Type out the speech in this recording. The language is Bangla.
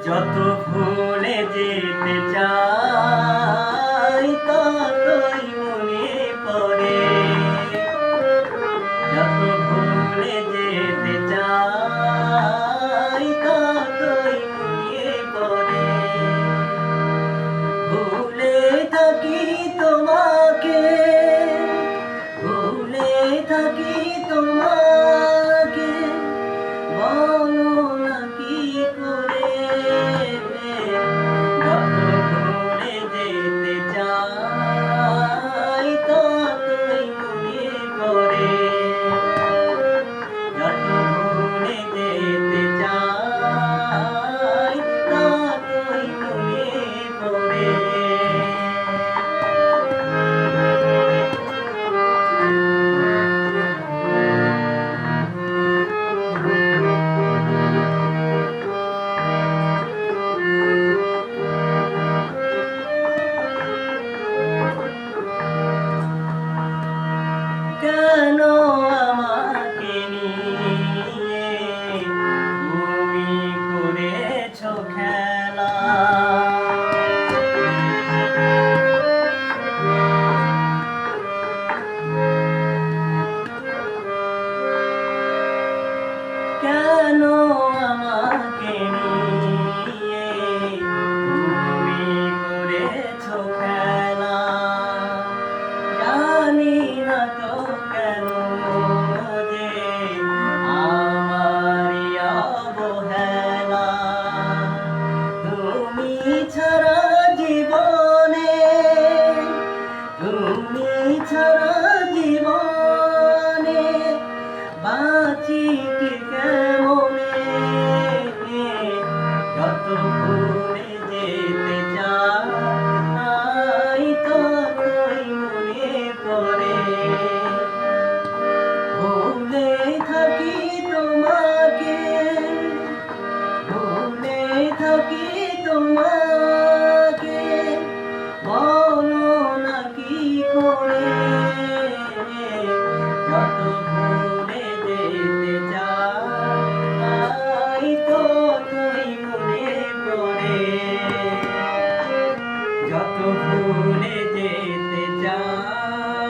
যত ভুলে যেতে চাই ততই মনে পড়ে, যত ভুলে যেতে চাই ততই মনে পড়ে। ভুলে থাকি তোমাকে, ভুলে থাকি তোমাকে, বলো না কি করে। যত ভুলে যেতে চাই ততই মনে পড়ে, যত ভুলে যেতে চাই ততই মনে পড়ে। কেন আমাকে নিয়ে তুমি করেছো খেলা, কেন আমাকে নিয়ে তুমি করেছো খেলা। জানি না তো কেন যে আমারই অবহেলা, তুমি ছাড়া জীবনে, তুমি ছাড়া জীবনে বাঁচি কি কেমনে। যত ভুলে যেতে চাই ততই মনে পড়ে, ভুলে থাকি তোমাকে, ভুলে থাকি তোমাকে, বলো না কি করে। যত ভুলে যেতে চাই ততই মনে পড়ে, যত ভুলে যেতে চাই